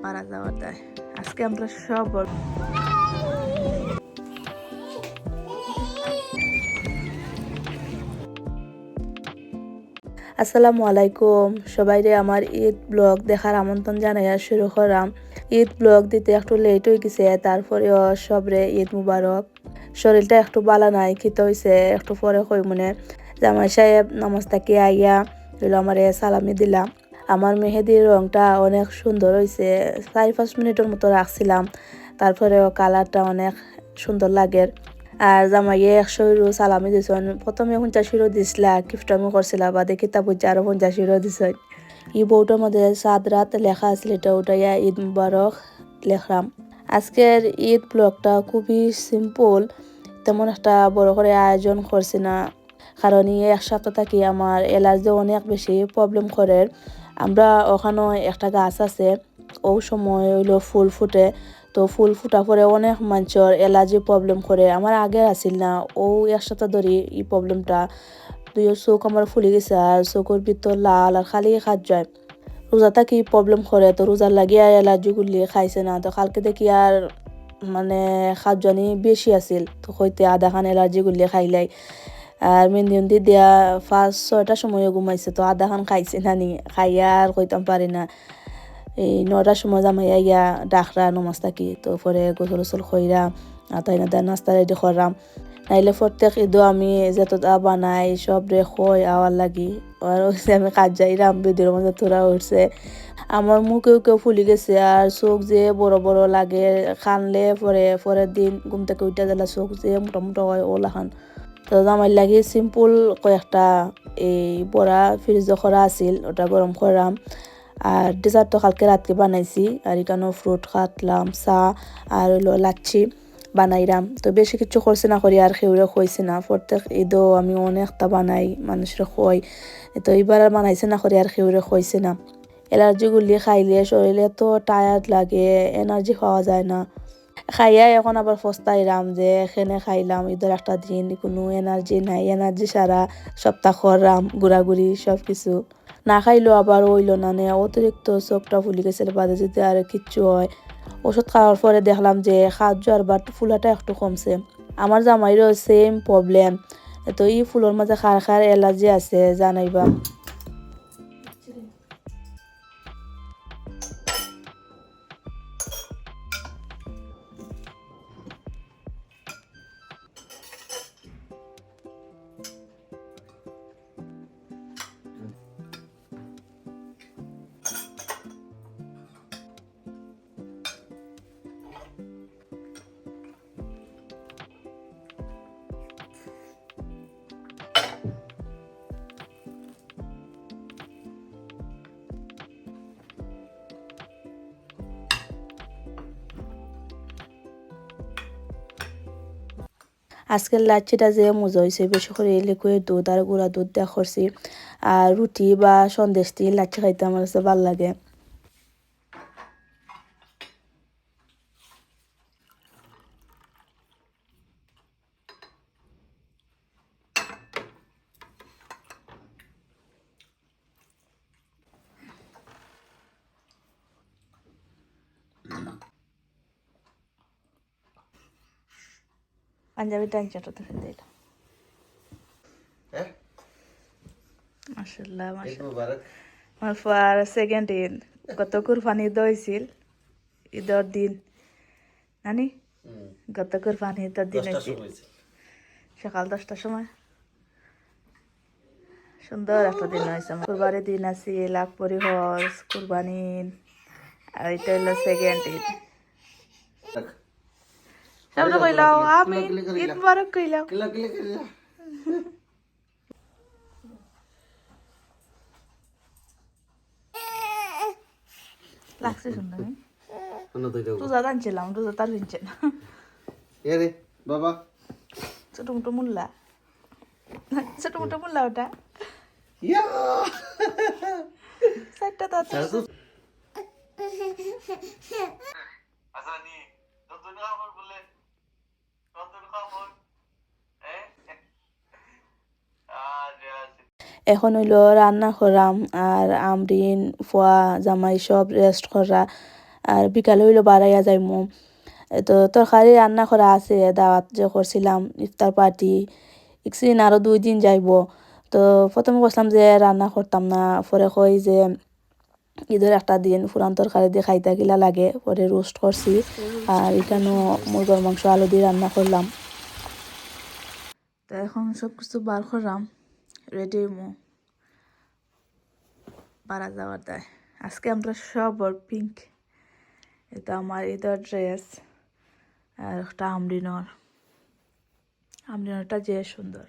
পারা যাওয়ার দায়। আজকে আমরা সব আসসালামু আলাইকুম সবাইরে আমার ঈদ ব্লগ দেখার আমন্ত্রণ জানাইয়া শুরু করাম। ঈদ ব্লগ দিতে একটু লেট হয়ে গেছে, তারপরেও সবরে ঈদ মুবারক। শরীরটা একটু ভালো নাই, খিতে হয়েছে একটু পরে কই মনে। জামাই সাহেব নামাজ থেকে আইয়া আমারে সালামি দিলাম। আমার মেহেদির রংটা অনেক সুন্দর হয়েছে, 4-5 মিনিটের মতো রাখছিলাম, তারপরেও কালারটা অনেক সুন্দর লাগে। আর জামাইয়ে 100 ইউরো সালামি দিছেন। প্রথমে 50 ইউরো দিছিলা, কিফটামি করছিলা, বাদে কিতাব বুঝে আরো 50 ইউরো দিছেন। এই বউটার মধ্যে সাত রাত লেখা আছিল, এটা উঠাইয়া ঈদ মুবারক লেখলাম। আজকের ঈদ ব্লগটা খুবই সিম্পল, তেমন একটা বড় করে আয়োজন করছি না, কারণ এই এক সপ্তাহ থাকি আমার অ্যালার্জি অনেক বেশি প্রবলেম করে। আমরা ওখানে একটা গাছ আছে, ও সময় হইলো ফুল ফুটে, তো ফুল ফুটা পরে অনেক মানুষের অ্যালার্জি প্রবলেম করে। আমার আগে আসিল না, ও এক সপ্তাহ ধরে এই প্রবলেমটা। দুই চোখ আমার ফুলে গেছে, আর চোখের ভিতর লাল আর খালি খাত যায়। রোজা থাকি প্রবলেম করে, তো রোজার লাগিয়ে অ্যালার্জি গুলি খাইছে না, তো কালকে দেখি আর মানে খাদ্যনি বেশি আছিল, তো হইতে আধা খান অ্যালার্জি গুলি খাইলাই। আর মেহেন্দি দিয়া 5-6টার সময় ঘুমাইছে, তো আধা খান খাইছে নানি, খাইয়া আর কইতাম পারি না। এই 9টার সময় জামাইয়া ইয়া ডাকরা নমাজ থাকি, তো পরে গোসল গোসল খইরা তাই না নাস্তা রেডি করলাম। নাইলে প্রত্যেক ঈদও আমি যতটা বানাই সব রে খই আওয়ার লাগি। আর হচ্ছে আমি কাজ যাইরাম, বিদির মধ্যে তোরা উঠছে, আমার মুখেও কেউ ফুলি গেছে, আর চোখ যে বড় বড় লাগে, খানলে পরের দিন ঘুম থেকে উঠে গেলে চোখ যে মোটা মোটা হয় ওলা খান। তো জামাই লাগি সিম্পল কয়েকটা এই বড়া ফ্রিজ করা আছিল, ওটা গরম করলাম। আর ডেজার্ট তো কালকে রাতকে বানাইছি, আর এখানেও ফ্রুট কাটলাম, চা আর হইলো লাচ্ছি বানাইলাম। তো বেশি কিছু করছি না করি, আর খেউরে খইছি না। প্রত্যেক ঈদও আমি অনেকটা বানাই, মানুষের খই, তো এইবার আর বানাইছে না করি আর খেউরে খইছি না। অ্যালার্জিগুলি খাইলে শরীরে তো টায়ার্ড লাগে, এনার্জি পাওয়া যায় না। খাইয়া এখন আবার পস্তাইলাম যে এখানে খাইলাম, ঈদের একটা দিন কোনো এনার্জি নাই, এনার্জি সারা সপ্তাহ করলাম ঘোরাঘুরি সব কিছু। না খাইলেও আবার হইলো না, অতিরিক্ত চোখটা ফুলি গেছিল, বাদে যদি আর কিচ্ছু হয়। ওষুধ খাওয়ার পরে দেখলাম যে খাদ্য আর বাট ফুলাটা একটু কমছে। আমার জামাইরও সেম প্রবলেম, তো এই ফুলের মাঝে খার খার অ্যালার্জি আছে জানাইবা। আজকের লাচ্ছিটা যে মজা হয়েছে, বেশি করে লিকুইড দুধ আর গুঁড়া দুধ দেওয়া করছি। আর রুটি বা সন্দেশ দিয়ে লাচ্ছি খাইতে আমার কাছে ভালো লাগে। পাঞ্জাবি টাইচাটা তো ফেলে দিলাম। মাশাআল্লাহ মাশাআল্লাহ, আমার ফার সেকেন্ড ঈদ, গত কুরবানি ঈদ হয়েছিল ঈদের দিন নানি, গত কুরবানি ঈদের দিন হয়েছিল সকাল 10টার সময়। সুন্দর একটা দিন হয়েছে আমার। কুরবানির দিন আছে লাখ পরিহর কুরবানি, আর এটা হলো সেকেন্ড ঈদ। সামনে কইলাও আমি ঈদ মুবারক কইলাও। লাগছে সুন্দর, রোজা টানছিলাম, রোজা তার কিনছে না। বাবা ছোট মোটো মুল্লা, ছোট মোটো মুল্লা ওটা চারটা তো এখন হইলো রান্না করাম, আর আমরিন ফুয়া জামাই সব রেস্ট করা। আর বিকালে হইলো বাড়াইয়া যাইমু। তো তরকারি রান্না করা আছে, দাওয়াত যে করছিলাম ইফতার পার্টি ইকসিন আরো 2 দিন যাইব। তো প্রথমে বলছিলাম যে রান্না করতাম না, পরে কই যে ঈদের একটা দিন পুরান তরকারি দিয়ে খাইতে গিলা লাগে, পরে রোস্ট করছি। আর এখানেও মুরগির মাংস আলু দিয়ে রান্না করলাম। তো এখন সব কিছু বার করলাম, রেডি মো বারা যাওয়ার দায়। আজকে আমরা সব পিঙ্ক, এটা আমার ঈদের ড্রেস। আর একটা আমরিনরটা যে সুন্দর,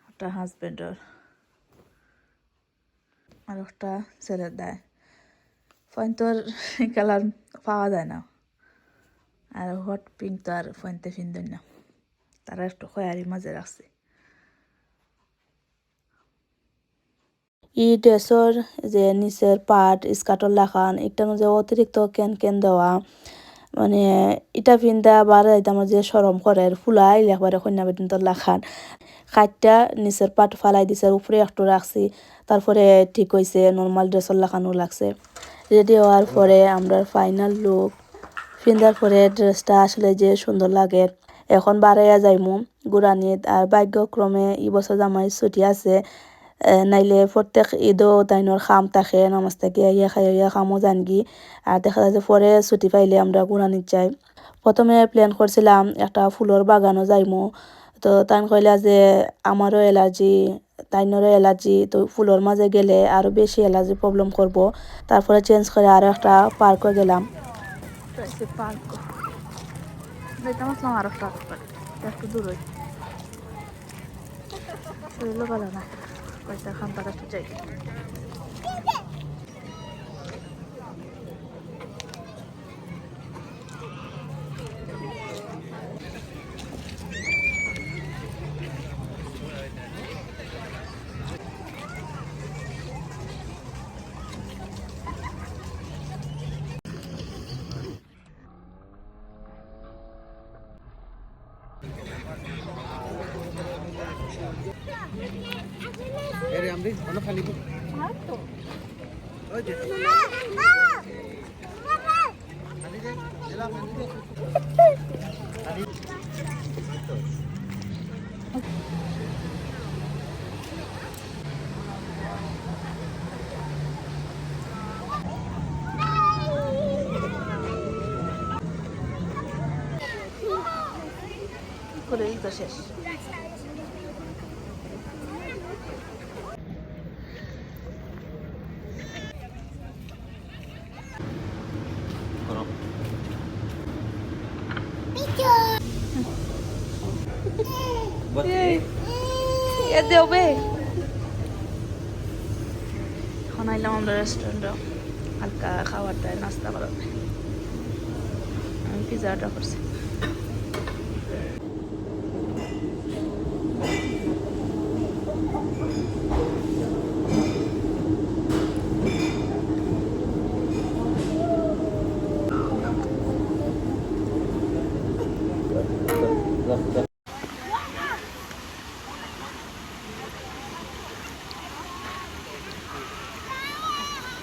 একটা হাজবেন্ডর আর একটা ছেলের দেয়। ফোন কালার পাওয়া যায় না, আর হট পিঙ্ক তো আর ফোনতে ফিন্দন না, তারা একটু খয়ারির মাঝে রাখছে। ই ড্রেসর যে নিচের পাট স্কার্টর লাখান একটার মধ্যে অতিরিক্ত কেন কেন দেওয়া, মানে এটা পিন্দা আবার আমার যে সরম করে ফুলাই একবারে কন্যা বেদিন তো লাখান খাটটা নিচের পাট ফালাই দিছে, উপরে একটু রাখছি, তারপরে ঠিক হয়েছে, নর্মাল ড্রেসর লাখানো লাগছে। রেডি হওয়ার পরে আমরা ফাইনাল লুক পিন্দার পরে ড্রেসটা আসলে যে সুন্দর লাগে। এখন বাড়াইয়া যাইমু গুরানিত। আর ভাগ্যক্রমে এই বছর জামাই ছুটি আছে, নাইলে প্রত্যেক ঈদও তাইনোর খাম থাকে, নামাজ থেকে ইয়া খাই ইয়া খামও জানগি। আর দেখা যায় যে পরে ছুটি পাইলে আমরা গুরানিত যাই। প্রথমে প্ল্যান করছিলাম একটা ফুলের বাগানও যাইমু, তো তাই কইলা যে আমারও অ্যালার্জি তাইনেরও অ্যালার্জি, তো ফুলের মাঝে গেলে আরও বেশি অ্যালার্জি প্রবলেম করব। তারপরে চেঞ্জ করে আরও একটা পার্কও গেলাম। পার্ক দেখতাম আসলাম আরও একটা একটু দূরই, শরীরও ভালো না, পয়সা খান তারা একটু চাই। এরে আমরি অন্য খালি ওই যে খালি দে জেলা খালি দে খালি করে তো শেষ। দেবে এখন আইলাম আমরা রেস্টুরেন্টে হালকা খাবার দেয়, নাস্তা করার। আমি পিজা অর্ডার করছি।